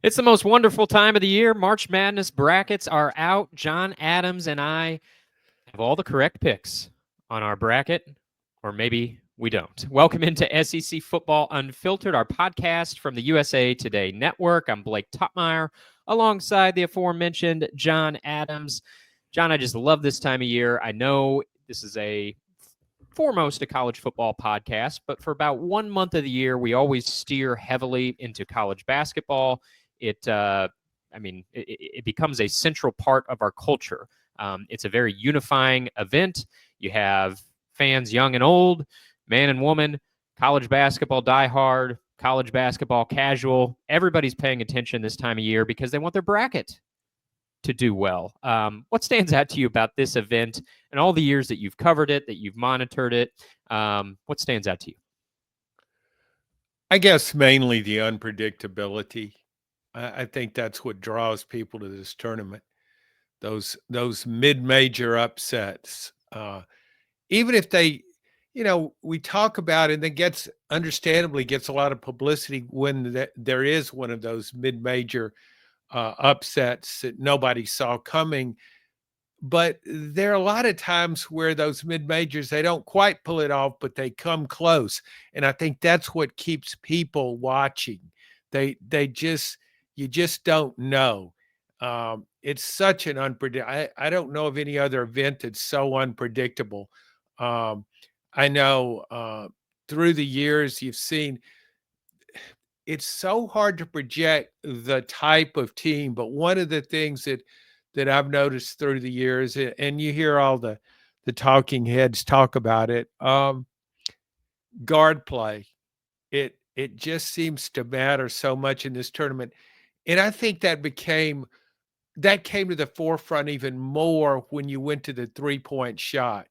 It's the most wonderful time of the year. March Madness brackets are out. John Adams and I have all the correct picks on our bracket, or maybe we don't. Welcome into SEC Football Unfiltered, our podcast from the USA Today Network. I'm Blake Toppmeyer, alongside the aforementioned John Adams. John, I just love this time of year. I know this is foremost a college football podcast, but for about 1 month of the year, we always steer heavily into college basketball. It becomes a central part of our culture. It's a very unifying event. You have fans young and old, man and woman, college basketball diehard, college basketball casual. Everybody's paying attention this time of year because they want their bracket to do well. What stands out to you about this event and all the years that you've covered it, that you've monitored it? What stands out to you? I guess mainly the unpredictability. I think that's what draws people to this tournament. Those mid-major upsets, even if they, we talk about it, and it understandably gets a lot of publicity when there is one of those mid-major upsets that nobody saw coming. But there are a lot of times where those mid majors, they don't quite pull it off, but they come close. And I think that's what keeps people watching. They just, you just don't know. It's such an unpredictable. I don't know of any other event that's so unpredictable. Um, I know through the years you've seen it's so hard to project the type of team, but one of the things that I've noticed through the years, and you hear all the talking heads talk about it, guard play. It just seems to matter so much in this tournament, and I think that came to the forefront even more when you went to the 3-point shot.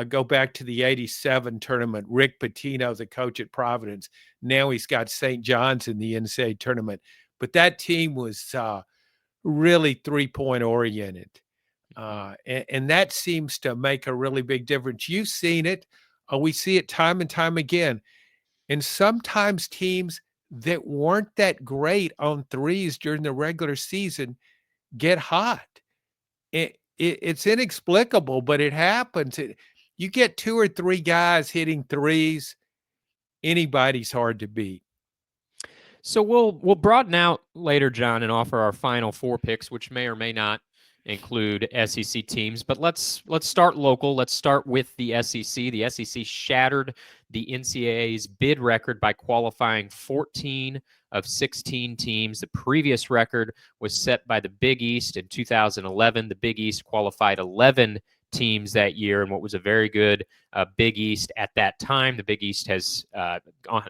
Go back to the '87 tournament. Rick Pitino, the coach at Providence, now he's got St. John's in the NCAA tournament, but that team was really 3-point oriented. And that seems to make a really big difference. You've seen it. We see it time and time again. And sometimes teams that weren't that great on threes during the regular season get hot. It's inexplicable, but it happens. You get two or three guys hitting threes, anybody's hard to beat. So we'll broaden out later, John, and offer our final four picks, which may or may not include SEC teams. But let's start local. Let's start with the SEC. The SEC shattered the NCAA's bid record by qualifying 14 of 16 teams. The previous record was set by the Big East in 2011. The Big East qualified 11 teams that year in what was a very good Big East at that time. The Big East has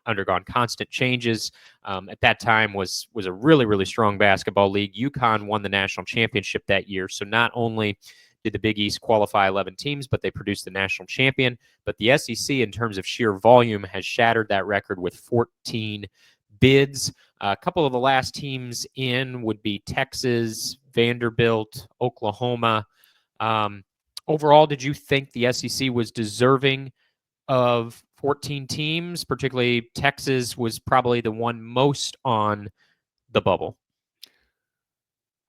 undergone constant changes. At that time was a really, really strong basketball league. UConn won the national championship that year. So not only did the Big East qualify 11 teams, but they produced the national champion. But the SEC, in terms of sheer volume, has shattered that record with 14 bids. A couple of the last teams in would be Texas, Vanderbilt, Oklahoma. Overall, did you think the SEC was deserving of 14 teams? Particularly Texas was probably the one most on the bubble.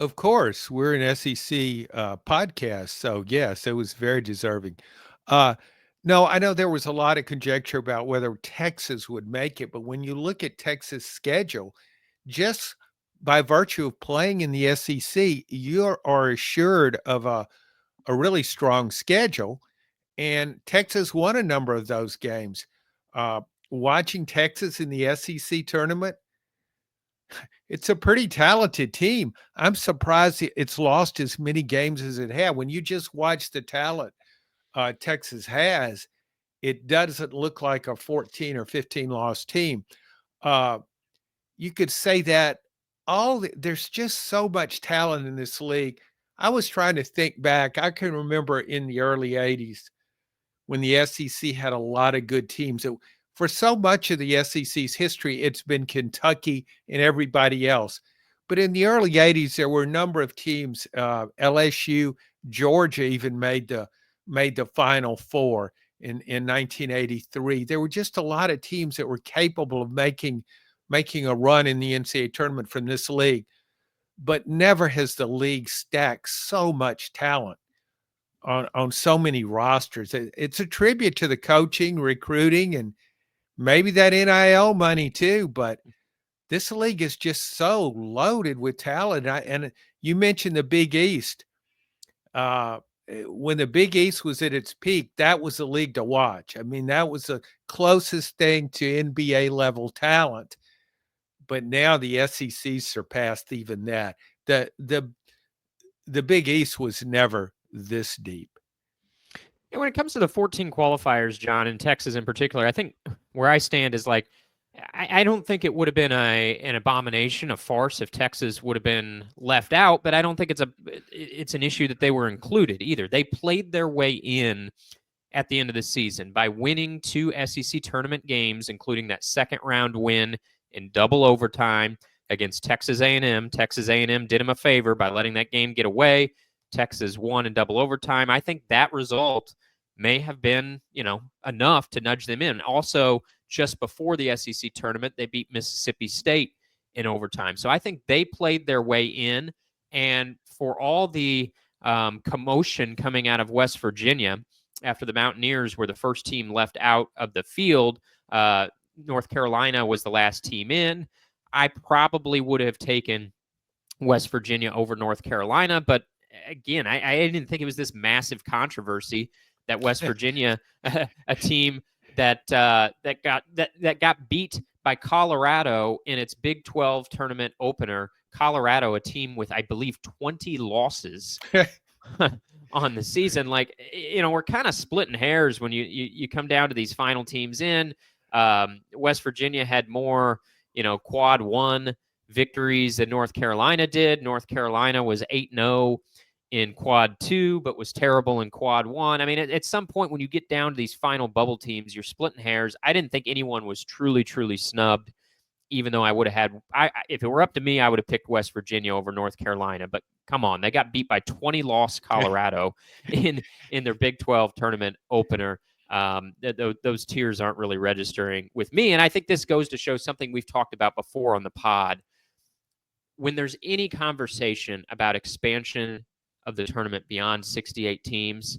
Of course, we're an SEC podcast, so yes, it was very deserving. No, I know there was a lot of conjecture about whether Texas would make it, but when you look at Texas' schedule, just by virtue of playing in the SEC, you are assured of a really strong schedule. And Texas won a number of those games. Watching Texas in the SEC tournament, it's a pretty talented team. I'm surprised it's lost as many games as it had. When you just watch the talent Texas has, it doesn't look like a 14 or 15 loss team. You could say that there's just so much talent in this league. I was trying to think back. I can remember in the early 80s when the SEC had a lot of good teams. For so much of the SEC's history, it's been Kentucky and everybody else. But in the early 80s, there were a number of teams, LSU, Georgia even made the Final Four in 1983. There were just a lot of teams that were capable of making making a run in the NCAA tournament from this league, but never has the league stacked so much talent on so many rosters. It's a tribute to the coaching, recruiting, and maybe that NIL money too. But this league is just so loaded with talent. And you mentioned the Big East. When the Big East was at its peak, that was the league to watch. I mean, that was the closest thing to NBA level talent. But now the SEC surpassed even that. The Big East was never this deep. And when it comes to the 14 qualifiers, John, in Texas in particular, I think where I stand is like, I don't think it would have been an abomination, a farce if Texas would have been left out, but I don't think it's an issue that they were included either. They played their way in at the end of the season by winning 2 SEC tournament games, including that second round win in double overtime against Texas A&M. Texas A&M did them a favor by letting that game get away. Texas won in double overtime. I think that result may have been, enough to nudge them in. Also, just before the SEC tournament, they beat Mississippi State in overtime. So I think they played their way in. And for all the commotion coming out of West Virginia after the Mountaineers were the first team left out of the field, North Carolina was the last team in. I probably would have taken West Virginia over North Carolina, but again, I didn't think it was this massive controversy that West Virginia, a team that got beat by Colorado in its Big 12 tournament opener. Colorado, a team with, I believe, 20 losses on the season. Like, we're kind of splitting hairs when you come down to these final teams in. West Virginia had more, quad 1 victories than North Carolina did. North Carolina was 8-0 in quad 2, but was terrible in quad 1. I mean, at some point when you get down to these final bubble teams, you're splitting hairs. I didn't think anyone was truly, truly snubbed, even though I would have had, if it were up to me, I would have picked West Virginia over North Carolina. But come on, they got beat by 20-loss Colorado in their Big 12 tournament opener. Those tiers aren't really registering with me. And I think this goes to show something we've talked about before on the pod. When there's any conversation about expansion of the tournament beyond 68 teams,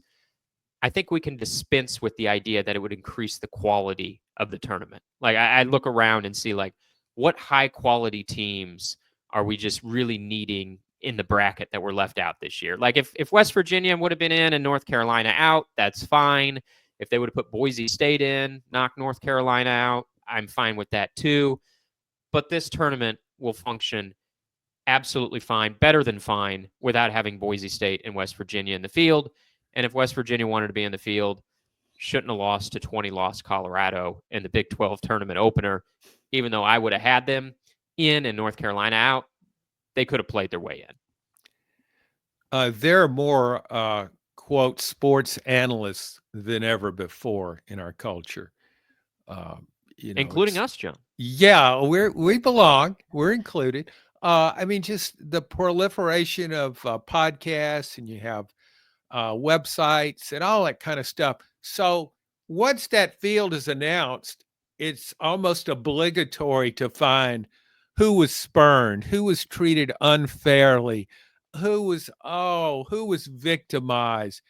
I think we can dispense with the idea that it would increase the quality of the tournament. Like, I look around and see, like, what high quality teams are we just really needing in the bracket that were left out this year? Like, if West Virginia would have been in and North Carolina out, that's fine. If they would have put Boise State in, knock North Carolina out, I'm fine with that too. But this tournament will function absolutely fine, better than fine, without having Boise State and West Virginia in the field. And if West Virginia wanted to be in the field, shouldn't have lost to 20-loss Colorado in the Big 12 tournament opener. Even though I would have had them in and North Carolina out, they could have played their way in. There are more, quote, sports analysts than ever before in our culture. Including us, John. Yeah, we belong. We're included. I mean, just the proliferation of podcasts, and you have websites and all that kind of stuff. So once that field is announced, it's almost obligatory to find who was spurned, who was treated unfairly, who was victimized.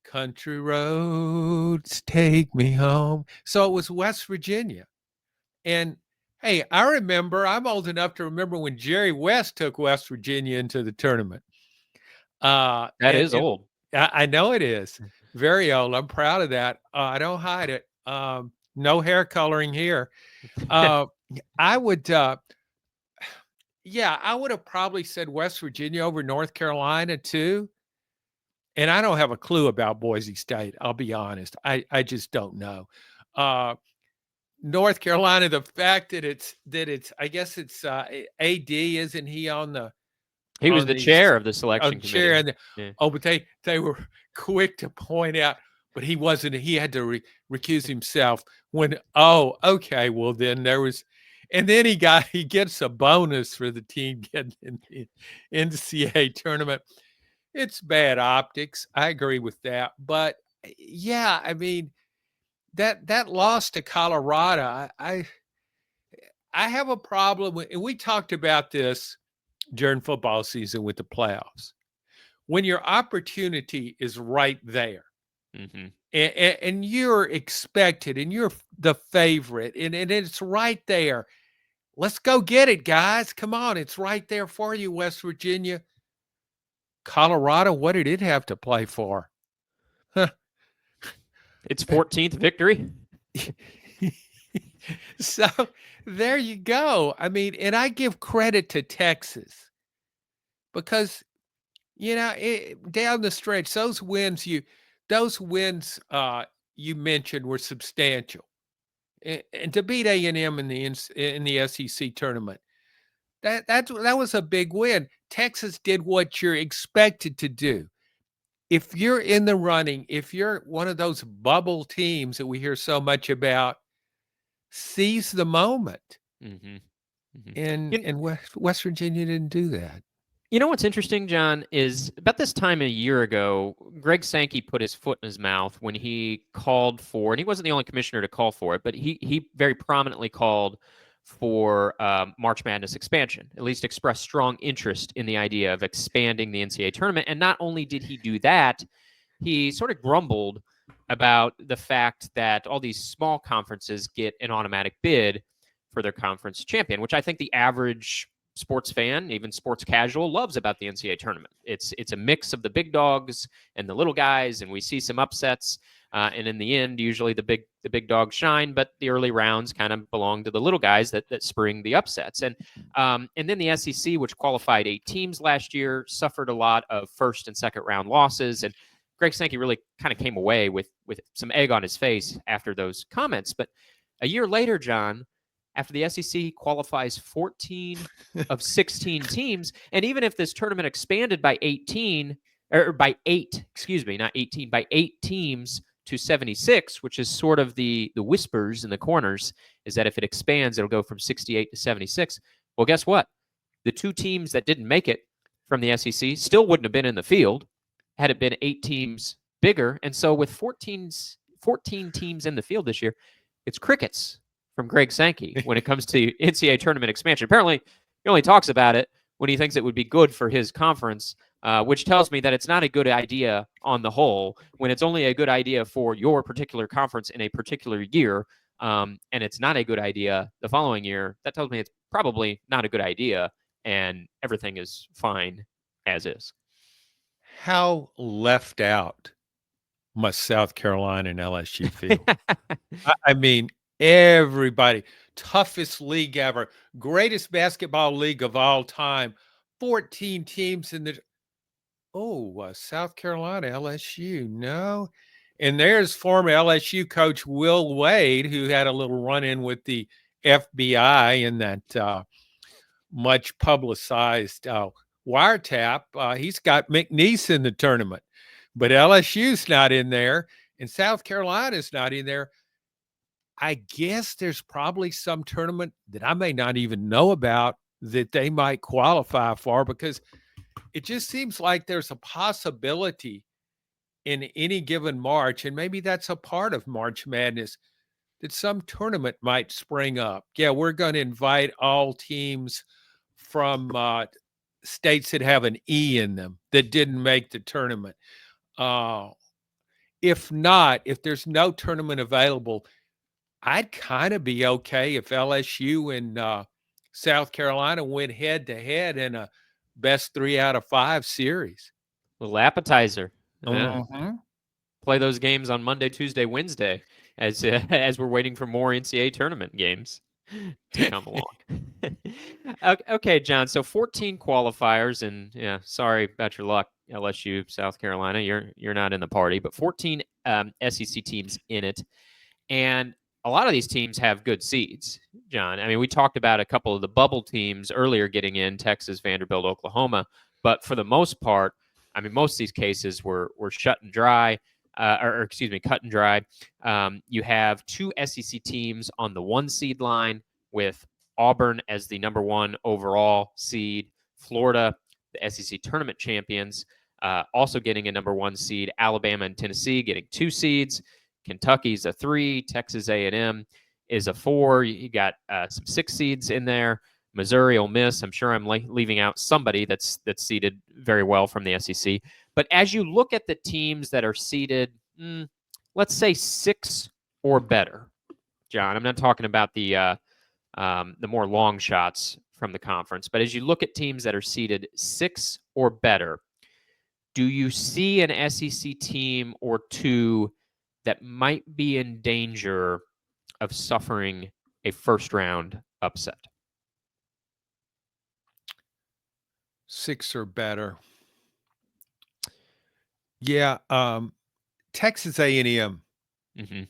Country roads take me home. So it was West Virginia. And hey, I'm old enough to remember when Jerry West took West Virginia into the tournament. That is old. I know it is. Very old. I'm proud of that. I don't hide it. No hair coloring here. I would have probably said West Virginia over North Carolina too. And I don't have a clue about Boise State. I'll be honest. I just don't know. North Carolina, the fact that it's I guess it's AD, isn't he on the? He was the chair of the selection committee. Chair, and but they were quick to point out, but he wasn't. He had to recuse himself when. Oh, okay. Well, then there was, and then he gets a bonus for the team getting in the NCAA tournament. It's bad optics. I agree with that, but yeah, I mean that loss to Colorado, I have a problem with, and we talked about this during football season with the playoffs. When your opportunity is right there, Mm-hmm. and you're expected, and you're the favorite, and it's right there. Let's go get it, guys. Come on, it's right there for you, West Virginia. Colorado, what did it have to play for? Its 14th victory. So there you go. I mean, and I give credit to Texas because down the stretch, those wins you mentioned were substantial, and to beat A&M in the SEC tournament, that was a big win. Texas did what you're expected to do. If you're in the running, if you're one of those bubble teams that we hear so much about, seize the moment. Mm-hmm. Mm-hmm. And West Virginia didn't do that. You know what's interesting, John, is about this time a year ago, Greg Sankey put his foot in his mouth when he called for, and he wasn't the only commissioner to call for it, but he very prominently called for March Madness expansion, at least expressed strong interest in the idea of expanding the NCAA tournament. And not only did he do that, he sort of grumbled about the fact that all these small conferences get an automatic bid for their conference champion, which I think the average sports fan, even sports casual, loves about the NCAA tournament. It's a mix of the big dogs and the little guys, and we see some upsets. And in the end, usually the big dogs shine, but the early rounds kind of belong to the little guys that spring the upsets. And then the SEC, which qualified 8 teams last year, suffered a lot of first and second round losses. And Greg Sankey really kind of came away with some egg on his face after those comments. But a year later, John, after the SEC qualifies 14 of 16 teams, and even if this tournament expanded by 18, or by 8, excuse me, not 18, by 8 teams to 76, which is sort of the whispers in the corners, is that if it expands, it'll go from 68 to 76. Well, guess what? The 2 teams that didn't make it from the SEC still wouldn't have been in the field had it been 8 teams bigger. And so with 14 teams in the field this year, it's crickets from Greg Sankey when it comes to NCAA tournament expansion. Apparently, he only talks about it when he thinks it would be good for his conference, which tells me that it's not a good idea on the whole. When it's only a good idea for your particular conference in a particular year, and it's not a good idea the following year, that tells me it's probably not a good idea, and everything is fine as is. How left out must South Carolina and LSU feel? I mean, everybody, toughest league ever, greatest basketball league of all time, 14 teams in the South Carolina, LSU, no. And there's former LSU coach Will Wade, who had a little run-in with the FBI in that much publicized wiretap. He's got McNeese in the tournament, but LSU's not in there, and South Carolina's not in there. I guess there's probably some tournament that I may not even know about that they might qualify for, because it just seems like there's a possibility in any given March, and maybe that's a part of March Madness, that some tournament might spring up. Yeah, we're going to invite all teams from states that have an E in them that didn't make the tournament. If not, if there's no tournament available, I'd kind of be okay if LSU and South Carolina went head to head in a best 3 out of 5 series. Little appetizer. Yeah. Uh-huh. Play those games on Monday, Tuesday, Wednesday, as as we're waiting for more NCAA tournament games to come along. Okay, John. So 14 qualifiers, and yeah, sorry about your luck, LSU, South Carolina. You're not in the party, but 14 SEC teams in it, and a lot of these teams have good seeds, John. I mean, we talked about a couple of the bubble teams earlier getting in, Texas, Vanderbilt, Oklahoma, but for the most part, I mean, most of these cases were shut and dry, or excuse me, cut and dry. You have 2 SEC teams on the 1 seed line, with Auburn as the number 1 overall seed, Florida, the SEC tournament champions, also getting a number 1 seed, Alabama and Tennessee getting 2 seeds. Kentucky's a 3, Texas A&M is a 4. You got some 6 seeds in there. Missouri, Ole Miss. I'm sure I'm leaving out somebody that's seeded very well from the SEC. But as you look at the teams that are seeded, let's say 6 or better, John. I'm not talking about the more long shots from the conference, but as you look at teams that are seeded 6 or better, do you see an SEC team or two that might be in danger of suffering a first round upset? 6 or better. Yeah, Texas A&M Mm-hmm.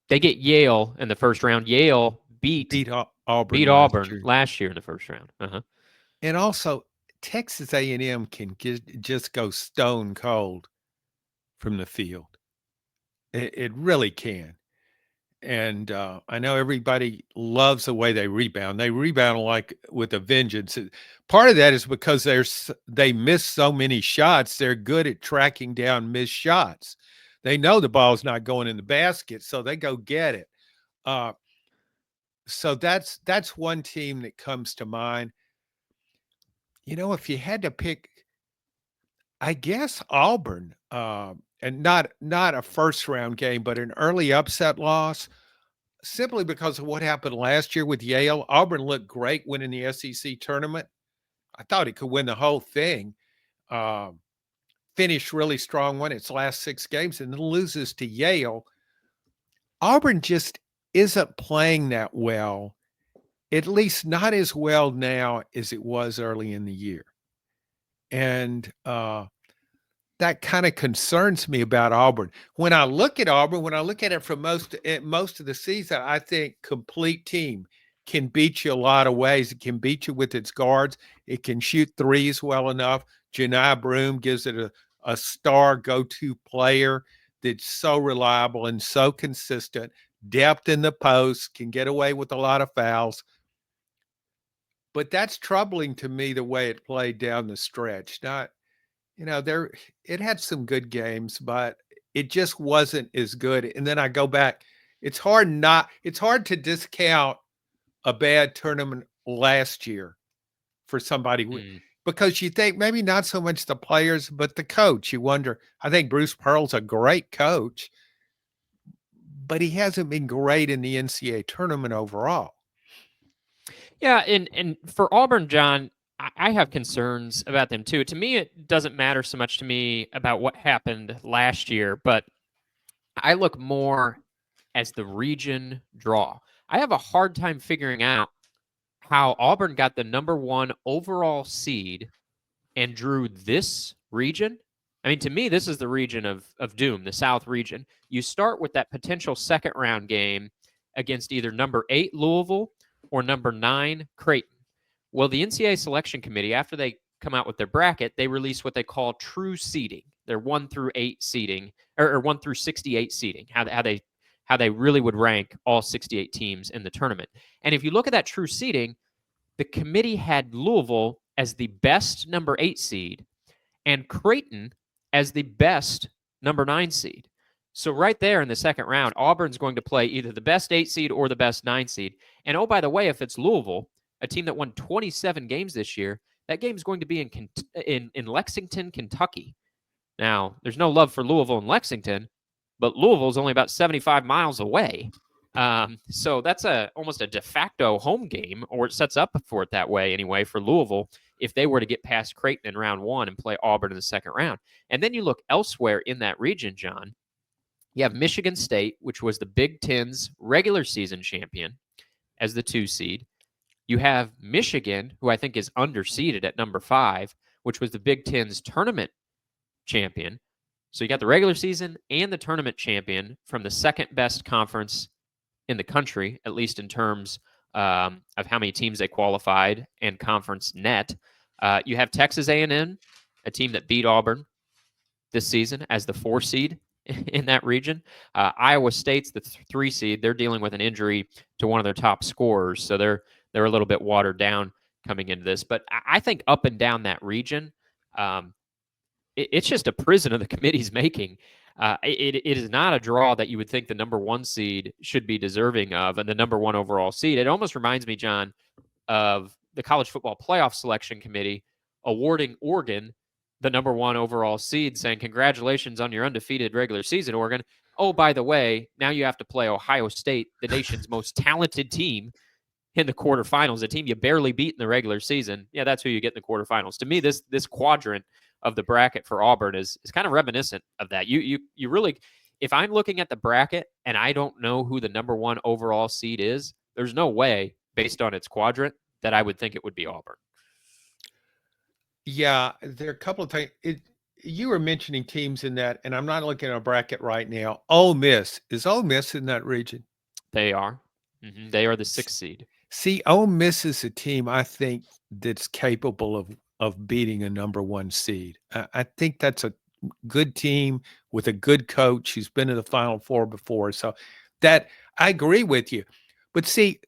They get Yale in the first round. Yale beat Auburn last year in the first round. And also, Texas A&M can just go stone cold from the field. It really can. And I know everybody loves the way they rebound. They rebound like with a vengeance. Part of that is because they miss so many shots. They're good at tracking down missed shots. They know the ball's not going in the basket, so they go get it. So that's one team that comes to mind. If you had to pick, I guess Auburn, and not a first round game, but an early upset loss, simply because of what happened last year with Yale. Auburn looked great winning the SEC tournament. I thought it could win the whole thing. Finished really strong, won its last 6 games, and then loses to Yale. Auburn just isn't playing that well, at least not as well now as it was early in the year. And that kind of concerns me about Auburn. When I look at Auburn, when I look at it from most of the season, I think complete team can beat you a lot of ways. It can beat you with its guards. It can shoot threes well enough. Janai Broome gives it a star go-to player that's so reliable and so consistent. Depth in the post, can get away with a lot of fouls. But that's troubling to me, the way it played down the stretch. It had some good games, but it just wasn't as good. And then I go back, it's hard to discount a bad tournament last year for somebody because you think maybe not so much the players, but the coach. You wonder, I think Bruce Pearl's a great coach, but he hasn't been great in the NCAA tournament overall. Yeah, and for Auburn, John, I have concerns about them too. To me, it doesn't matter so much to me about what happened last year, but I look more as the region draw. I have a hard time figuring out how Auburn got the number 1 overall seed and drew this region. I mean, to me, this is the region of doom, the South region. You start with that potential second round game against either number 8 Louisville or number 9 Creighton. Well, the NCAA selection committee, after they come out with their bracket, they release what they call true seeding. Their 1 through 8 seeding, or 1 through 68 seeding. How they really would rank all 68 teams in the tournament. And if you look at that true seeding, the committee had Louisville as the best number 8 seed and Creighton as the best number 9 seed. So right there in the second round, Auburn's going to play either the best 8 seed or the best 9 seed. And oh, by the way, if it's Louisville, a team that won 27 games this year, that game is going to be in Lexington, Kentucky. Now, there's no love for Louisville and Lexington, but Louisville is only about 75 miles away. So that's almost a de facto home game, or it sets up for it that way anyway for Louisville if they were to get past Creighton in round 1 and play Auburn in the second round. And then you look elsewhere in that region, John. You have Michigan State, which was the Big Ten's regular season champion as the 2 seed. You have Michigan, who I think is underseeded at number 5, which was the Big Ten's tournament champion. So you got the regular season and the tournament champion from the second best conference in the country, at least in terms of how many teams they qualified and conference net. You have Texas A&M, a team that beat Auburn this season as the 4 seed in that region. Iowa State's the 3 seed. They're dealing with an injury to one of their top scorers, so they're a little bit watered down coming into this. But I think up and down that region, it's just a prison of the committee's making. It is not a draw that you would think the number one seed should be deserving of, and the number one overall seed. It almost reminds me, John, of the college football playoff selection committee awarding Oregon the number one overall seed, saying, congratulations on your undefeated regular season, Oregon. Oh, by the way, now you have to play Ohio State, the nation's most talented team, in the quarterfinals, a team you barely beat in the regular season. Yeah, that's who you get in the quarterfinals. To me, this quadrant of the bracket for Auburn is kind of reminiscent of that. You really, if I'm looking at the bracket and I don't know who the number one overall seed is, there's no way, based on its quadrant, that I would think it would be Auburn. Yeah, there are a couple of things. You were mentioning teams in that, and I'm not looking at a bracket right now. Ole Miss, is Ole Miss in that region? They are. They are the sixth seed. See, Ole Miss is a team I think that's capable of beating a number one seed. I think that's a good team with a good coach who's been in the Final Four before. So that I agree with you. But see,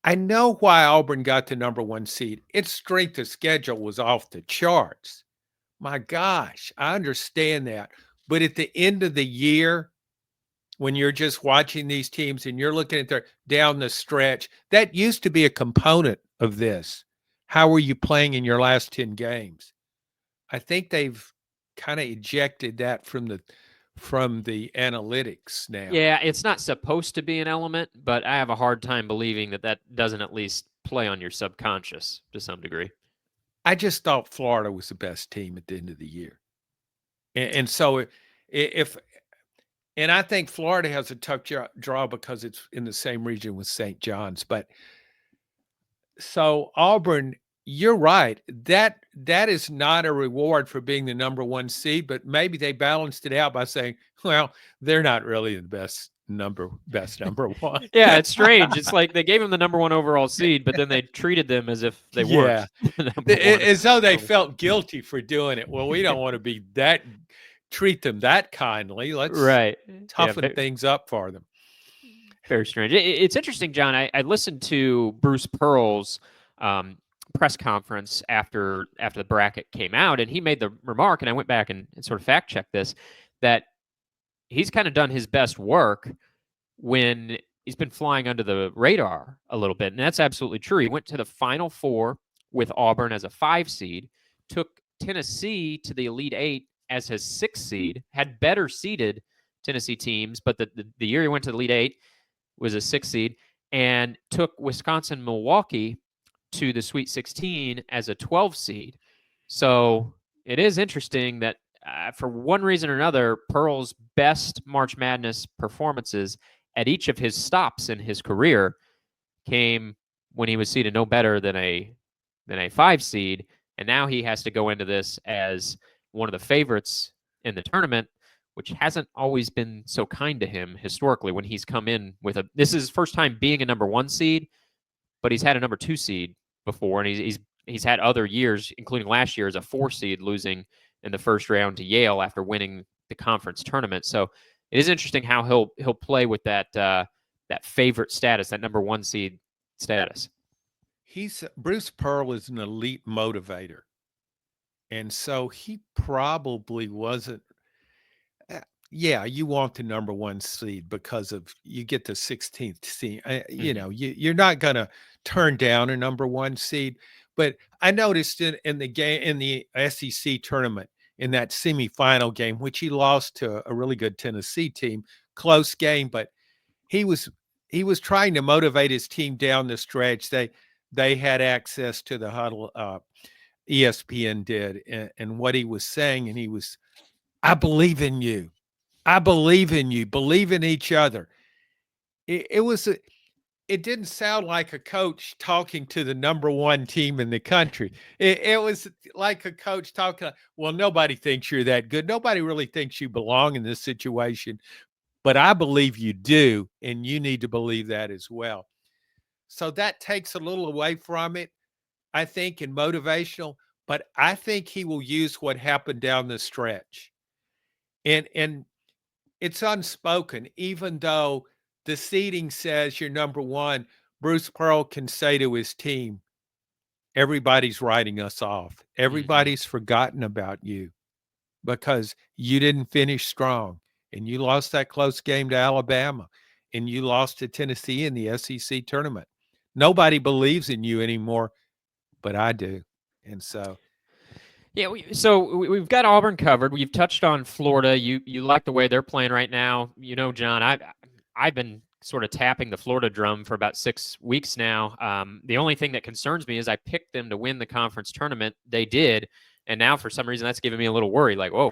I know why Auburn got the number one seed. Its strength of schedule was off the charts. My gosh, I understand that. But at the end of the year, when you're just watching these teams and you're looking at their down the stretch, that used to be a component of this. How were you playing in your last 10 games? I think they've kind of ejected that from the analytics now. Yeah, it's not supposed to be an element, but I have a hard time believing that that doesn't at least play on your subconscious to some degree. I just thought Florida was the best team at the end of the year. And so if and I think Florida has a tough draw because it's in the same region with St. John's. But so Auburn, you're right. That is not a reward for being the number one seed, but maybe they balanced it out by saying, well, they're not really the best number one. Yeah, it's strange. It's like they gave him the number one overall seed, but then they treated them as if they weren't the number one. As though they felt guilty for doing it. Well, we don't want to be that treat them that kindly. Let's toughen things up for them. Very strange. It's interesting, John. I listened to Bruce Pearl's press conference after the bracket came out, and he made the remark, and I went back and sort of fact checked this, that he's kind of done his best work when he's been flying under the radar a little bit, and that's absolutely true. He went to the Final Four with Auburn as a 5 seed, took Tennessee to the Elite Eight as his 6 seed, had better seeded Tennessee teams, but the year he went to the Elite Eight was a 6 seed, and took Wisconsin Milwaukee to the Sweet 16 as a 12 seed. So it is interesting that for one reason or another, Pearl's best March Madness performances at each of his stops in his career came when he was seeded no better than a 5 seed, and now he has to go into this as one of the favorites in the tournament, which hasn't always been so kind to him historically when he's come in with this is his first time being a number 1 seed, but he's had a number 2 seed before, and he's had other years, including last year as a 4 seed, losing in the first round to Yale after winning the conference tournament. So it is interesting how he'll play with that favorite status, that number 1 seed status. Bruce Pearl is an elite motivator, and so he probably wasn't. Yeah, you want the number 1 seed because of you get the 16th seed. You know, you're not going to turn down a number 1 seed. But I noticed in the game in the SEC tournament in that semifinal game, which he lost to a really good Tennessee team, close game, but he was trying to motivate his team down the stretch. They had access to the huddle. ESPN did, and what he was saying, and he was, I believe in you. I believe in you. Believe in each other. It didn't sound like a coach talking to the number 1 team in the country. It was like a coach talking, well, nobody thinks you're that good. Nobody really thinks you belong in this situation, but I believe you do, and you need to believe that as well. So that takes a little away from it, I think, in motivational, but I think he will use what happened down the stretch. And it's unspoken, even though the seeding says you're number 1, Bruce Pearl can say to his team, everybody's writing us off. Everybody's forgotten about you. because you didn't finish strong and you lost that close game to Alabama and you lost to Tennessee in the SEC tournament. Nobody believes in you anymore, but I do. And so, Yeah, we've got Auburn covered. We've touched on Florida. You like the way they're playing right now. You know, John, I've been sort of tapping the Florida drum for about 6 weeks now. The only thing that concerns me is I picked them to win the conference tournament. They did, and now for some reason that's giving me a little worry. Like, whoa,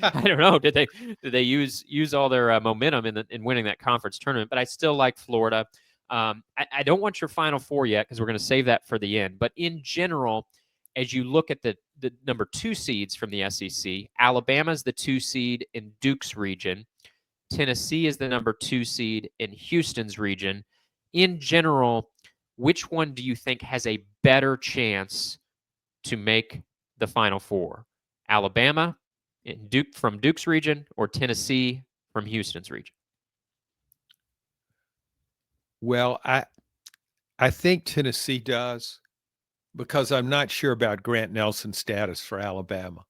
I don't know. Did they use all their momentum in winning that conference tournament? But I still like Florida. I don't want your Final Four yet because we're going to save that for the end. But in general, as you look at the number 2 seeds from the SEC, Alabama's the 2 seed in Duke's region. Tennessee is the number 2 seed in Houston's region. In general, which one do you think has a better chance to make the Final Four? Alabama from Duke's region or Tennessee from Houston's region? well, I think Tennessee does because I'm not sure about Grant Nelson's status for Alabama.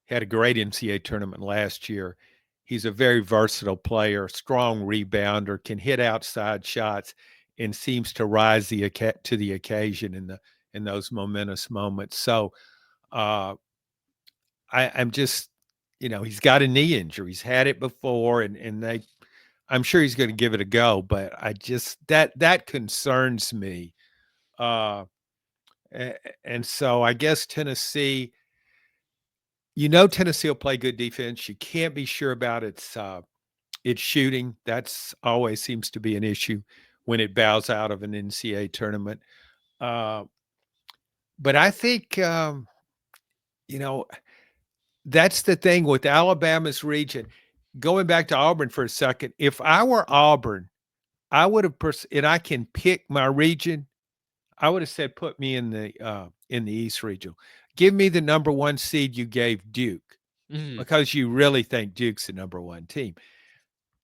Had a great NCAA tournament last year. He's a very versatile player, strong rebounder, can hit outside shots, and seems to rise to the occasion in those momentous moments. So I'm just, he's got a knee injury. He's had it before, and I'm sure he's going to give it a go. But I just that concerns me. Uh, and so I guess Tennessee. Tennessee will play good defense. You can't be sure about its shooting. That's always seems to be an issue when it bows out of an NCAA tournament. Uh, but I think that's the thing with Alabama's region. Going back to Auburn for a second, if I were Auburn, I would have, and I can pick my region. I would have said, put me in the East region. Give me the number 1 seed you gave Duke. Mm-hmm. Because you really think Duke's the number 1 team.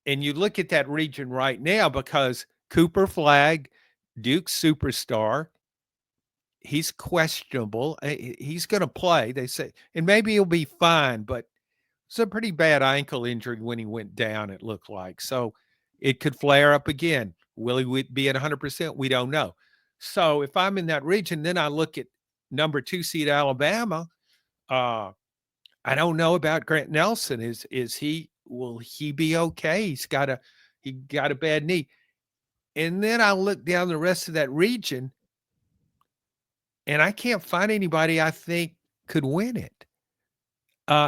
And you look at that region right now because Cooper Flagg, Duke's superstar, he's questionable. He's going to play, they say, and maybe he'll be fine, but it's a pretty bad ankle injury when he went down, it looked like. So it could flare up again. Will he be at 100%? We don't know. So if I'm in that region, then I look at number 2 seed Alabama. I don't know about Grant Nelson. Will he be okay? He got a bad knee. And then I look down the rest of that region and I can't find anybody I think could win it.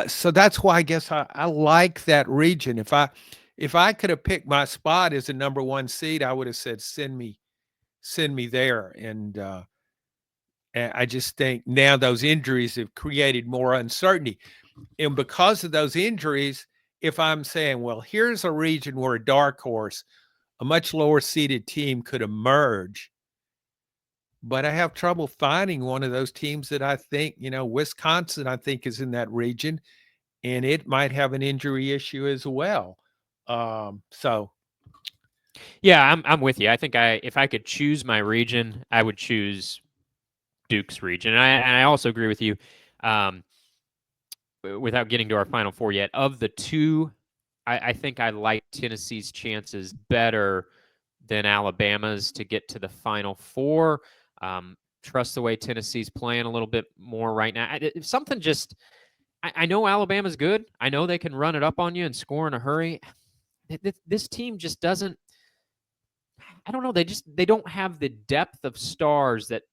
So that's why I guess I like that region. If I could have picked my spot as a number 1 seed, I would have said send me there. And I just think now those injuries have created more uncertainty. And because of those injuries, if I'm saying, well, here's a region where a dark horse, a much lower seeded team could emerge, but I have trouble finding one of those teams that I think, Wisconsin, I think is in that region, and it might have an injury issue as well. So Yeah, I'm with you. I think if I could choose my region, I would choose Duke's region. And I also agree with you. Um, without getting to our Final Four yet, of the two, I think I like Tennessee's chances better than Alabama's to get to the Final Four. Trust the way Tennessee's playing a little bit more right now. If something just, I know Alabama's good. I know they can run it up on you and score in a hurry. This team just doesn't. I don't know. They don't have the depth of stars that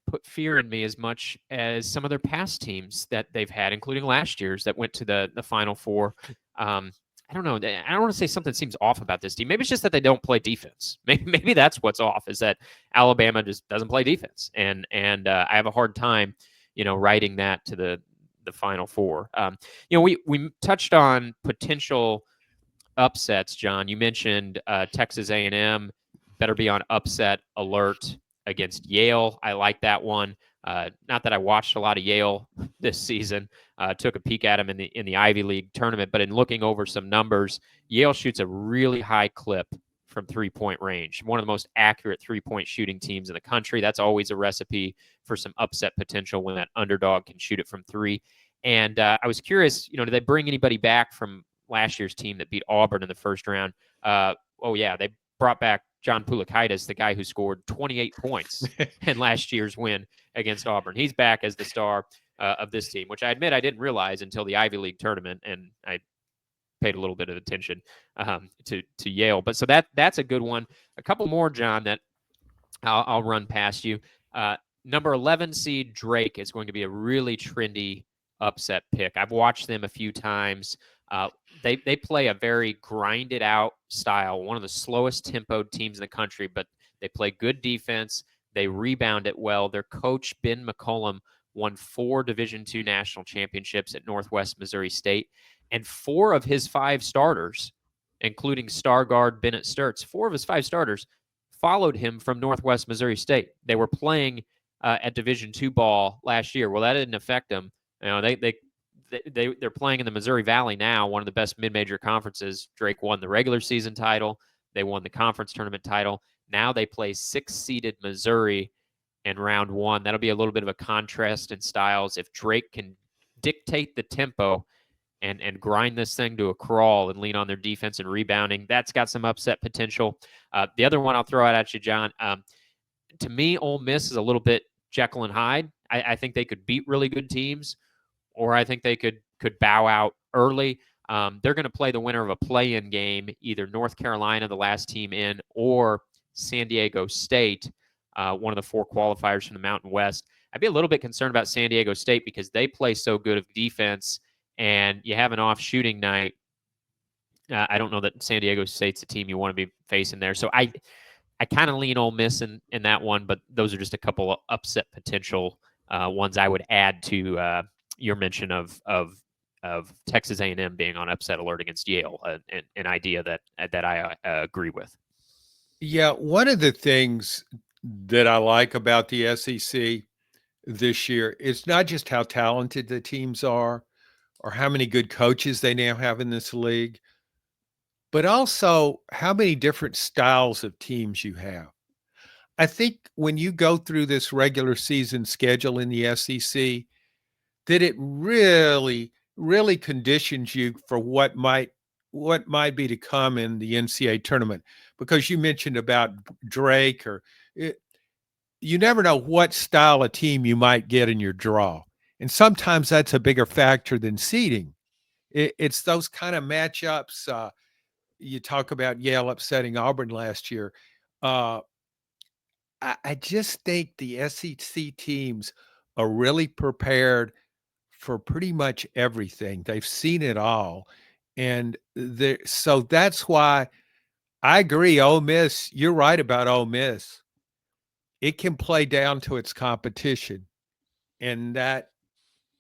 put fear in me as much as some of their past teams that they've had, including last year's that went to the Final Four. I don't know. I don't want to say something seems off about this team. Maybe it's just that they don't play defense. Maybe that's what's off, is that Alabama just doesn't play defense, and I have a hard time, writing that to the Final Four. We touched on potential upsets, John. You mentioned Texas A&M better be on upset alert against Yale. I like that one. Not that I watched a lot of Yale this season. Took a peek at them in the Ivy League tournament, but in looking over some numbers, Yale shoots a really high clip from 3-point range. One of the most accurate 3-point shooting teams in the country. That's always a recipe for some upset potential when that underdog can shoot it from 3. And I was curious, did they bring anybody back from last year's team that beat Auburn in the first round? Oh, yeah, they brought back John Poulikaitis, the guy who scored 28 points in last year's win against Auburn. He's back as the star of this team, which I admit I didn't realize until the Ivy League tournament, and I paid a little bit of attention to Yale. But so that's a good one. A couple more, John, that I'll run past you. Number 11 seed Drake is going to be a really trendy upset pick. I've watched them a few times. They play a very grinded out style, one of the slowest tempoed teams in the country, but they play good defense. They rebound it well. Their coach, Ben McCollum, won 4 Division II national championships at Northwest Missouri State, and 4 of his 5 starters, including star guard Bennett Sturts, 4 of his 5 starters followed him from Northwest Missouri State. They were playing at Division II ball last year. Well, that didn't affect them. They're playing in the Missouri Valley now, one of the best mid-major conferences. Drake won the regular season title. They won the conference tournament title. Now they play 6-seeded Missouri in round 1. That'll be a little bit of a contrast in styles. If Drake can dictate the tempo and grind this thing to a crawl and lean on their defense and rebounding, that's got some upset potential. The other one I'll throw out at you, John, to me, Ole Miss is a little bit Jekyll and Hyde. I think they could beat really good teams, or I think they could bow out early. They're going to play the winner of a play-in game, either North Carolina, the last team in, or San Diego State, one of the 4 qualifiers from the Mountain West. I'd be a little bit concerned about San Diego State because they play so good of defense, and you have an off shooting night. I don't know that San Diego State's the team you want to be facing there. So I kind of lean Ole Miss in that one, but those are just a couple of upset potential ones I would add to your mention of Texas A&M being on upset alert against Yale, an idea that I agree with. Yeah, one of the things that I like about the SEC this year, it's not just how talented the teams are or how many good coaches they now have in this league, but also how many different styles of teams you have. I think when you go through this regular season schedule in the SEC, that it really, really conditions you for what might be to come in the NCAA tournament. Because you mentioned about Drake, or you never know what style of team you might get in your draw, and sometimes that's a bigger factor than seeding. It's those kind of matchups. You talk about Yale upsetting Auburn last year. I just think the SEC teams are really prepared for pretty much everything. They've seen it all. And so that's why I agree. Ole Miss, you're right about Ole Miss. It can play down to its competition, and that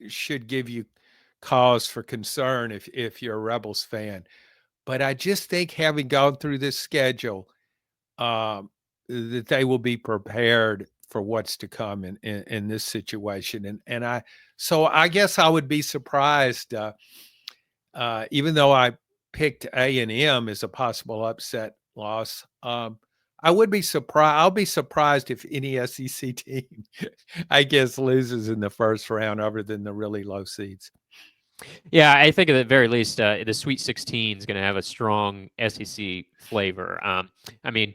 should give you cause for concern if you're a Rebels fan. But I just think having gone through this schedule, that they will be prepared for what's to come in this situation. And I guess I would be surprised, even though I picked A&M as a possible upset loss. I would be surprised. I'll be surprised if any SEC team, I guess, loses in the first round, other than the really low seeds. Yeah, I think at the very least, the Sweet 16 is going to have a strong SEC flavor. I mean,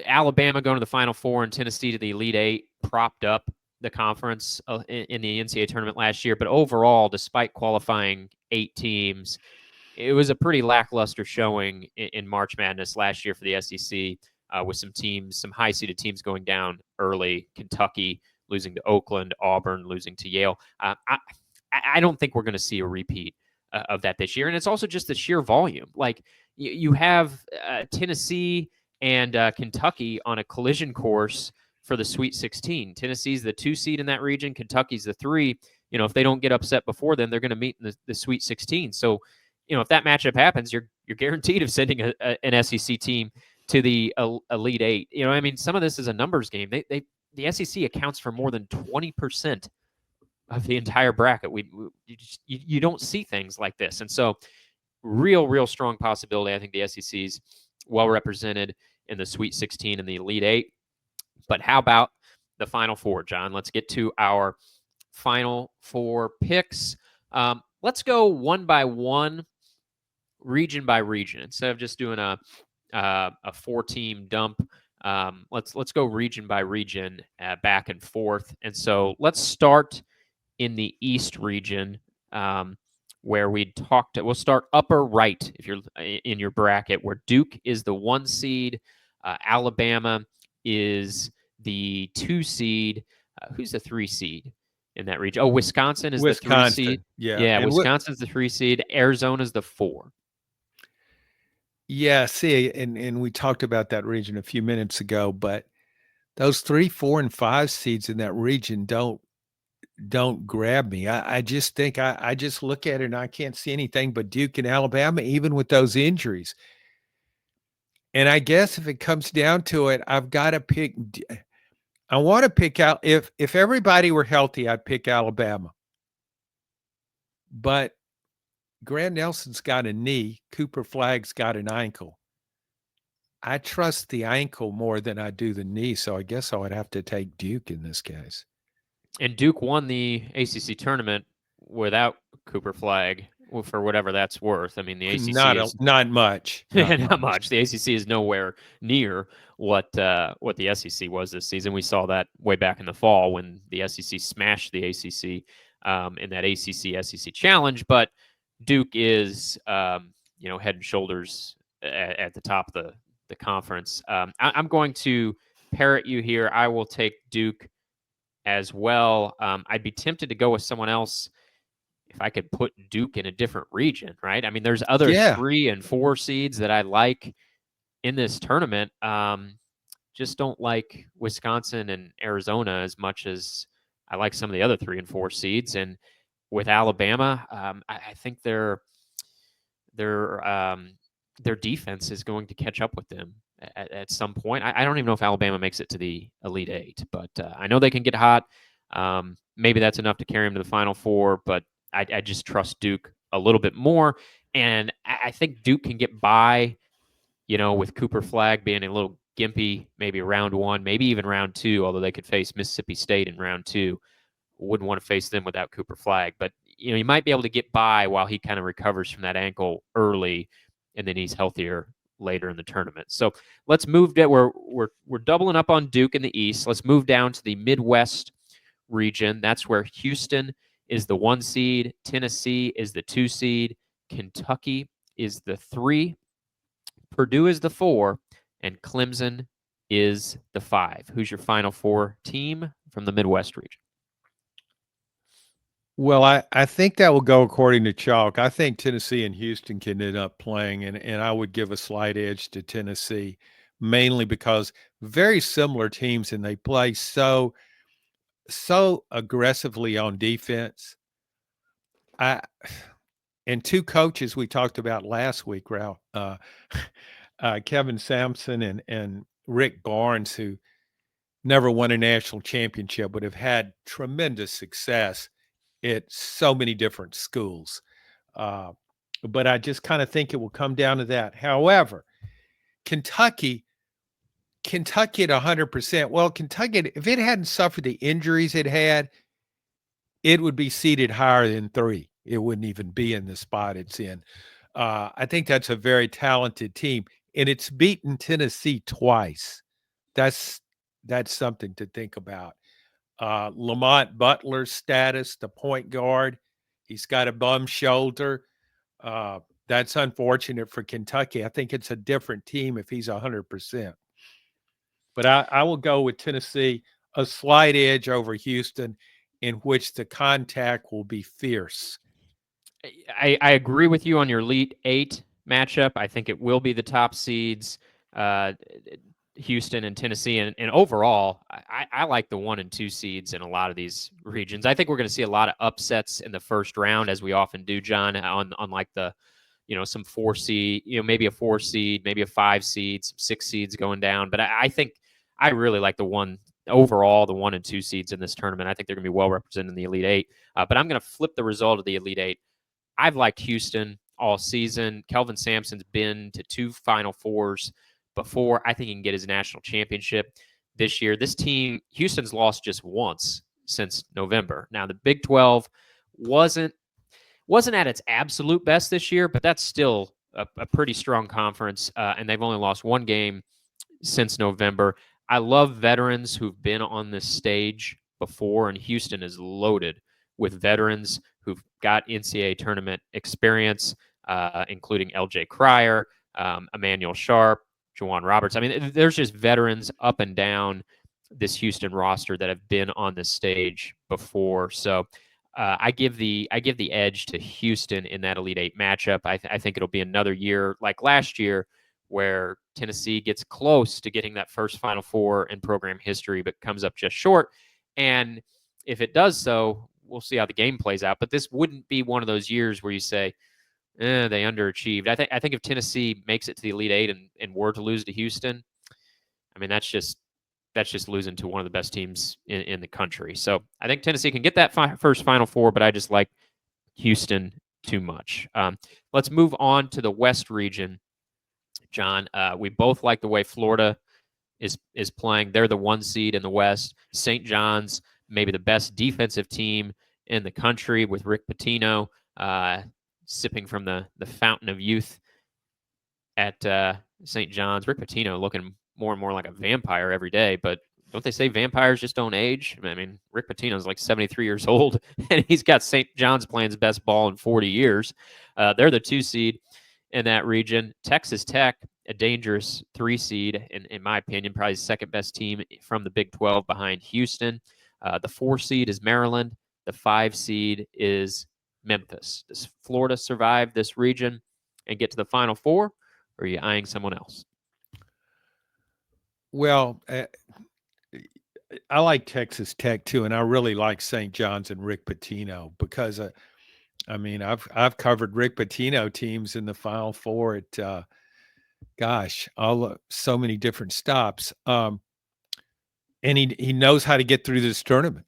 Alabama going to the Final Four and Tennessee to the Elite Eight propped up the conference in the NCAA tournament last year. But overall, despite qualifying 8 teams, it was a pretty lackluster showing in March Madness last year for the SEC, with some high-seeded teams going down early. Kentucky losing to Oakland, Auburn losing to Yale. I don't think we're going to see a repeat of that this year. And it's also just the sheer volume. Like you have Tennessee and Kentucky on a collision course for the Sweet 16. Tennessee's the 2 seed in that region. Kentucky's the 3. If they don't get upset before then, they're going to meet in the Sweet 16. So, if that matchup happens, you're guaranteed of sending an SEC team to the Elite Eight. Some of this is a numbers game. The SEC accounts for more than 20% of the entire bracket. You don't see things like this, and so real strong possibility. I think the SEC's well represented in the Sweet 16 and the Elite Eight. But how about the Final Four, John? Let's get to our Final Four picks. Let's go one by one, region by region, instead of just doing a 4-team dump. Let's go region by region, back and forth. And so let's start in the East region, where we talked. We'll start upper right if you're in your bracket, where Duke is the 1 seed, Alabama is the 2 seed. Who's the 3 seed in that region? Oh, Wisconsin is the 3 seed. Yeah. Yeah, And Wisconsin's the 3 seed. Arizona's the 4. yeah, see, and we talked about that region a few minutes ago, but those 3, 4, and 5 seeds in that region don't grab me. I just think I just look at it and I can't see anything but Duke and Alabama, even with those injuries. And I guess if it comes down to it, I've got to pick. I want to pick out if everybody were healthy, I'd pick Alabama. But Grant Nelson's got a knee. Cooper Flagg's got an ankle. I trust the ankle more than I do the knee, so I guess I would have to take Duke in this case. And Duke won the ACC tournament without Cooper Flagg, for whatever that's worth. I mean, the ACC is not much. not much. The ACC is nowhere near what the SEC was this season. We saw that way back in the fall when the SEC smashed the ACC in that ACC SEC challenge. But Duke is head and shoulders at the top of the conference. I'm going to parrot you here. I will take Duke as well. I'd be tempted to go with someone else if I could put Duke in a different region, right? I mean, there's other 3 and 4 seeds that I like in this tournament. Just don't like Wisconsin and Arizona as much as I like some of the other 3 and 4 seeds. And with Alabama, I think their defense is going to catch up with them at some point. I don't even know if Alabama makes it to the Elite 8, but I know they can get hot. Maybe that's enough to carry them to the Final Four, but I just trust Duke a little bit more. And I think Duke can get by, with Cooper Flagg being a little gimpy, maybe round 1, maybe even round 2, although they could face Mississippi State in round 2. Wouldn't want to face them without Cooper Flagg. But, you might be able to get by while he kind of recovers from that ankle early, and then he's healthier later in the tournament. So let's move that. We're doubling up on Duke in the East. Let's move down to the Midwest region. That's where Houston is the 1 seed, Tennessee is the 2 seed, Kentucky is the 3, Purdue is the 4, and Clemson is the 5. Who's your Final Four team from the Midwest region? Well, I think that will go according to chalk. I think Tennessee and Houston can end up playing, and I would give a slight edge to Tennessee, mainly because very similar teams, and they play so aggressively on defense. And 2 coaches we talked about last week, Ralph, Kevin Sampson and Rick Barnes, who never won a national championship, but have had tremendous success at so many different schools. But I just kind of think it will come down to that. However, Kentucky at 100%. Well, Kentucky, if it hadn't suffered the injuries it had, it would be seated higher than 3. It wouldn't even be in the spot it's in. I think that's a very talented team, and it's beaten Tennessee twice. That's something to think about. Lamont Butler's status, the point guard, he's got a bum shoulder. That's unfortunate for Kentucky. I think it's a different team if he's 100%. But I will go with Tennessee, a slight edge over Houston, in which the contact will be fierce. I agree with you on your Elite 8 matchup. I think it will be the top seeds, Houston and Tennessee. And overall, I like the 1 and 2 seeds in a lot of these regions. I think we're going to see a lot of upsets in the first round, as we often do, John, on like the, some 4 seed, maybe a 4 seed, maybe a 5 seed, some 6 seeds going down. But I think I really like the 1 and 2 seeds in this tournament. I think they're going to be well represented in the Elite 8. But I'm going to flip the result of the Elite 8. I've liked Houston all season. Kelvin Sampson's been to 2 Final Fours before. I think he can get his national championship this year. This team, Houston's lost just once since November. Now, the Big 12 wasn't wasn't at its absolute best this year, but that's still a pretty strong conference, and they've only lost one game since November. I love veterans who've been on this stage before, and Houston is loaded with veterans who've got NCAA tournament experience, including LJ Cryer, Emmanuel Sharp, Juwan Roberts. I mean, there's just veterans up and down this Houston roster that have been on this stage before. So I give the edge to Houston in that Elite Eight matchup. I think it'll be another year like last year where Tennessee gets close to getting that first Final Four in program history, but comes up just short. And if it does so, we'll see how the game plays out. But this wouldn't be one of those years where you say, they underachieved. I think if Tennessee makes it to the Elite Eight and were to lose to Houston, I mean that's just losing to one of the best teams in the country. So I think Tennessee can get that first Final Four, but I just like Houston too much. Let's move on to the West region, John. We both like the way Florida is playing. They're the 1 seed in the West. St. John's, maybe the best defensive team in the country with Rick Pitino sipping from the fountain of youth at St. John's. Rick Pitino looking more and more like a vampire every day, but don't they say vampires just don't age? I mean, Rick Pitino's like 73 years old, and he's got St. John's playing his best ball in 40 years. They're the 2 seed in that region. Texas Tech, a dangerous 3 seed, in my opinion, probably the second best team from the Big 12 behind Houston. The 4 seed is Maryland. The 5 seed is Memphis. Does Florida survive this region and get to the Final Four, or are you eyeing someone else? Well, I like Texas Tech too, and I really like St. John's and Rick Pitino because, I mean, I've covered Rick Pitino teams in the Final Four at, so many different stops, and he knows how to get through this tournament,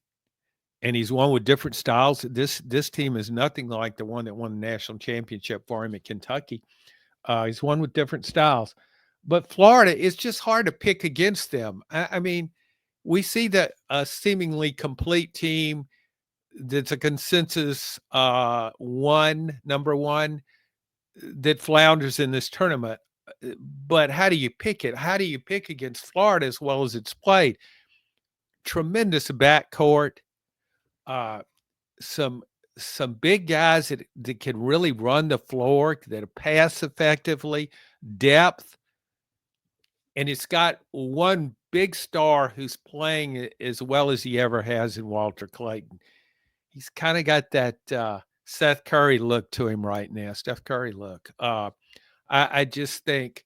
and he's won with different styles. This team is nothing like the one that won the national championship for him at Kentucky. He's won with different styles, but Florida, it's just hard to pick against them. I mean, we see that a seemingly complete team that's a consensus number one that flounders in this tournament. But how do you pick it? How do you pick against Florida as well as it's played? Tremendous backcourt, some big guys that can really run the floor, that pass effectively, depth, and it's got one big star who's playing as well as he ever has in Walter Clayton. He's kind of got that Seth Curry look to him right now, Steph Curry look. I just think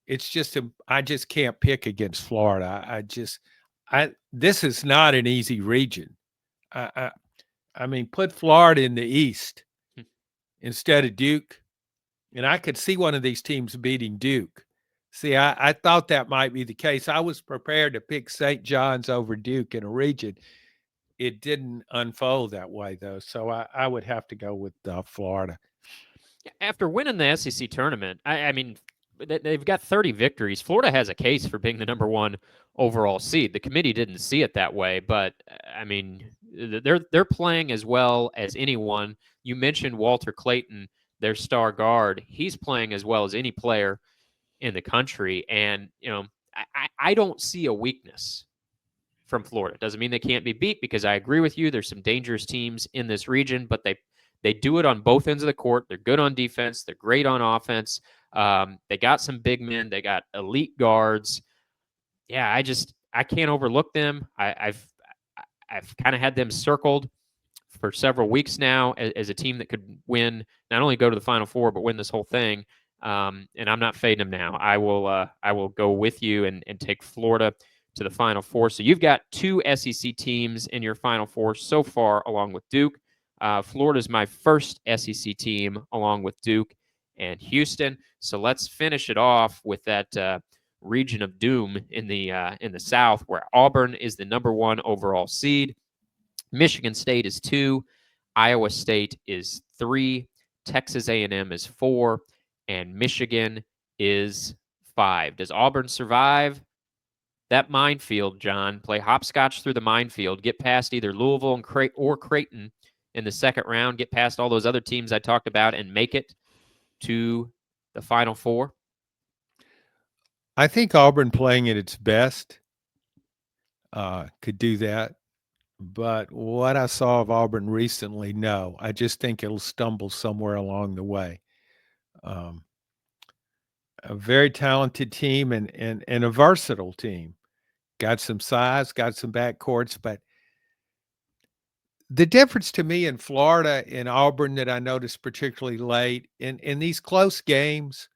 it's just I just can't pick against Florida. This is not an easy region. I mean, put Florida in the East instead of Duke, and I could see one of these teams beating Duke. See, I thought that might be the case. I was prepared to pick St. John's over Duke in a region. It didn't unfold that way, though, so I would have to go with Florida. After winning the SEC tournament, I mean, they've got 30 victories. Florida has a case for being the number 1 overall seed. The committee didn't see it that way, but I mean, they're playing as well as anyone. You mentioned Walter Clayton, their star guard. He's playing as well as any player in the country, and I don't see a weakness from Florida. Doesn't mean they can't be beat, because I agree with you. There's some dangerous teams in this region, but they do it on both ends of the court. They're good on defense. They're great on offense. They got some big men. They got elite guards. Yeah, I can't overlook them. I've kind of had them circled for several weeks now as a team that could win, not only go to the Final Four, but win this whole thing. And I'm not fading them now. I will go with you and take Florida to the Final Four. So you've got 2 SEC teams in your Final Four so far, along with Duke. Florida's my first SEC team, along with Duke and Houston. So let's finish it off with that region of doom in the South, where Auburn is the number 1 overall seed. Michigan State is 2. Iowa State is 3. Texas A&M is 4. And Michigan is 5. Does Auburn survive that minefield, John? Play hopscotch through the minefield, get past either Louisville or Creighton, in the second round, get past all those other teams I talked about, and make it to the Final Four? I think Auburn playing at its best could do that. But what I saw of Auburn recently, no. I just think it'll stumble somewhere along the way. Um, a very talented team and a versatile team. Got some size, got some backcourts, but the difference to me in Florida and Auburn that I noticed particularly late in these close games,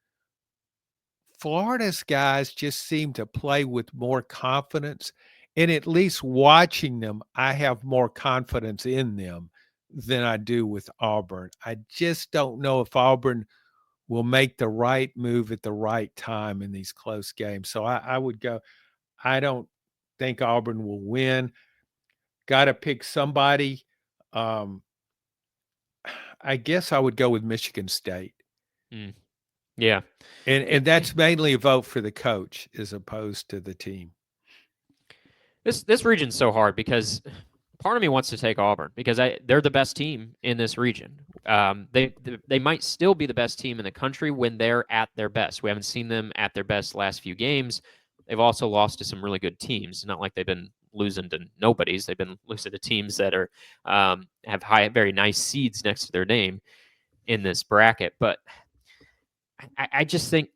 Florida's guys just seem to play with more confidence. And at least watching them, I have more confidence in them than I do with Auburn. I just don't know if Auburn will make the right move at the right time in these close games. So I would go, I don't think Auburn will win. Got to pick somebody. Um, I guess I would go with Michigan State. Mm, yeah. And that's mainly a vote for the coach as opposed to the team. This region's so hard because part of me wants to take Auburn because they're the best team in this region. They might still be the best team in the country when they're at their best. We haven't seen them at their best last few games. They've also lost to some really good teams. Not like they've been losing to nobodies. They've been losing to teams that are have very nice seeds next to their name in this bracket. But I just think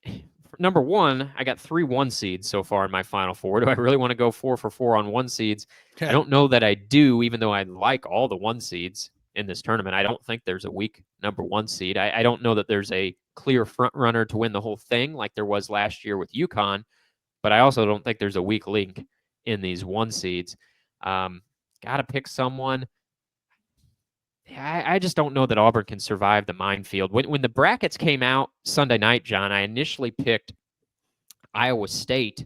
number one, I got 3 1 seeds so far in my Final Four. Do I really want to go 4 for 4 on 1 seeds? I don't know that I do, even though I like all the 1 seeds in this tournament. I don't think there's a weak number 1 seed. I don't know that there's a clear front runner to win the whole thing like there was last year with UConn, but I also don't think there's a weak link in these 1 seeds. Got to pick someone. I just don't know that Auburn can survive the minefield. When the brackets came out Sunday night, John, I initially picked Iowa State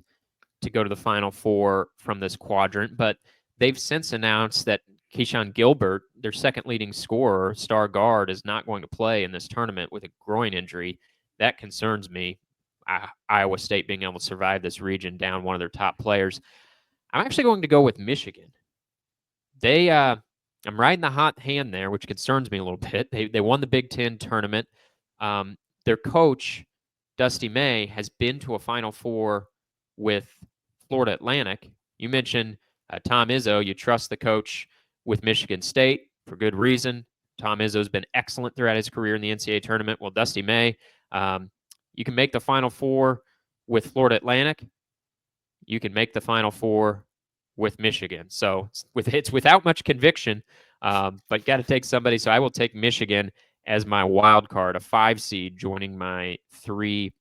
to go to the Final Four from this quadrant, but they've since announced that Keyshawn Gilbert, their second leading scorer, star guard, is not going to play in this tournament with a groin injury. That concerns me. Iowa State being able to survive this region down one of their top players. I'm actually going to go with Michigan. I'm riding the hot hand there, which concerns me a little bit. They won the Big Ten tournament. Their coach, Dusty May, has been to a Final Four with Florida Atlantic. You mentioned Tom Izzo. You trust the coach with Michigan State for good reason. Tom Izzo's been excellent throughout his career in the NCAA tournament. Well, Dusty May, you can make the Final Four with Florida Atlantic. You can make the Final Four with Michigan. So it's without much conviction, but got to take somebody. So I will take Michigan as my wild card, a 5 seed, joining my 3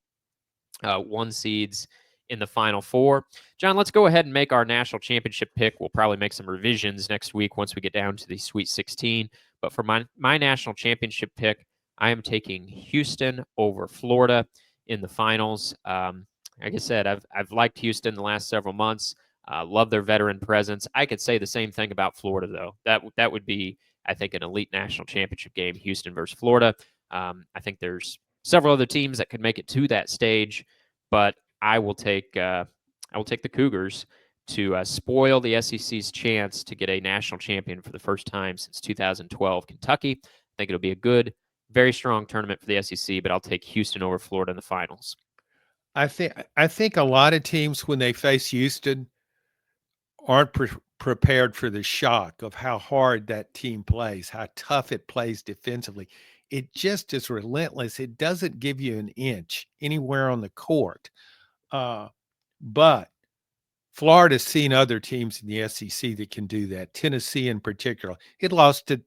1 seeds in the Final Four. John, let's go ahead and make our national championship pick. We'll probably make some revisions next week once we get down to the Sweet 16. But for my national championship pick, I am taking Houston over Florida in the finals. Like I said, I've liked Houston the last several months. Love their veteran presence. I could say the same thing about Florida, though. That would be, I think, an elite national championship game, Houston versus Florida. I think there's several other teams that could make it to that stage, but I will take the Cougars to spoil the SEC's chance to get a national champion for the first time since 2012. Kentucky. I think it'll be a good, very strong tournament for the SEC, but I'll take Houston over Florida in the finals. I think a lot of teams when they face Houston aren't prepared for the shock of how hard that team plays, how tough it plays defensively. It just is relentless. It doesn't give you an inch anywhere on the court. But Florida's seen other teams in the SEC that can do that. Tennessee, in particular, it lost to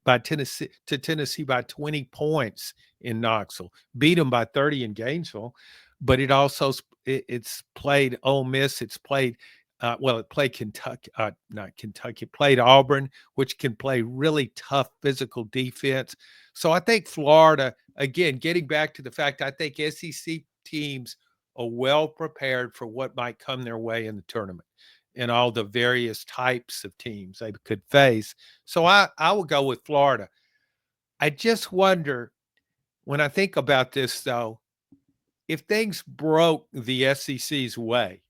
Tennessee by 20 points in Knoxville, beat them by 30 in Gainesville, but it's played Ole Miss. It's played it played Kentucky, not Kentucky. It played Auburn, which can play really tough physical defense. So I think Florida, again, getting back to the fact, I think SEC teams are well prepared for what might come their way in the tournament and all the various types of teams they could face. So I will go with Florida. I just wonder, when I think about this, though, if things broke the SEC's way,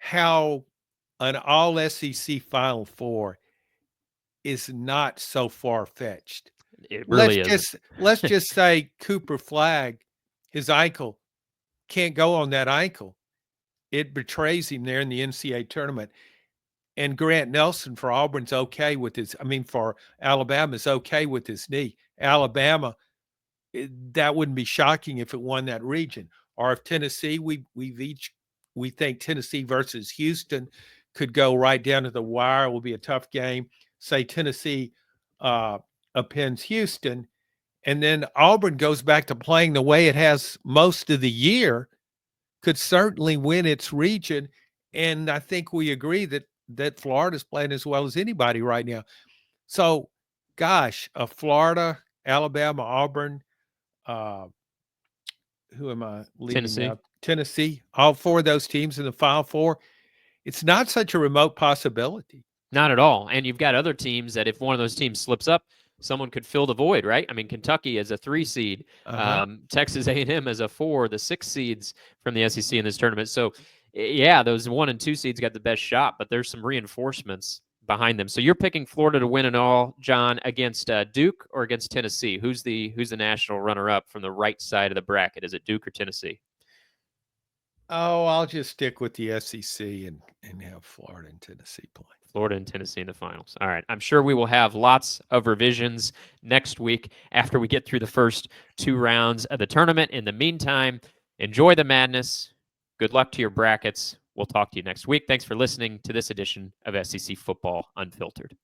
how an all SEC Final Four is not so far-fetched. It really isn't. Let's just say Cooper Flagg, his ankle can't go on that ankle. It betrays him there in the NCAA tournament. And Grant Nelson for Auburn's okay with his. I mean, for Alabama's okay with his knee. Alabama, that wouldn't be shocking if it won that region. Or if Tennessee, we think Tennessee versus Houston could go right down to the wire. It will be a tough game. Say Tennessee appends Houston, and then Auburn goes back to playing the way it has most of the year, could certainly win its region. And I think we agree that Florida's playing as well as anybody right now. So, gosh, Florida, Alabama, Auburn, uh, who am I leaving Tennessee. out? Tennessee, all four of those teams in the Final Four. It's not such a remote possibility. Not at all. And you've got other teams that if one of those teams slips up, someone could fill the void, right? I mean, Kentucky as a 3 seed, Texas A&M as a 4, the 6 seeds from the SEC in this tournament. So, yeah, those 1 and 2 seeds got the best shot, but there's some reinforcements behind them. So you're picking Florida to win it all, John, against Duke or against Tennessee? Who's the national runner-up from the right side of the bracket? Is it Duke or Tennessee? Oh, I'll just stick with the SEC and have Florida and Tennessee play. Florida and Tennessee in the finals. All right. I'm sure we will have lots of revisions next week after we get through the first 2 rounds of the tournament. In the meantime, enjoy the madness. Good luck to your brackets. We'll talk to you next week. Thanks for listening to this edition of SEC Football Unfiltered.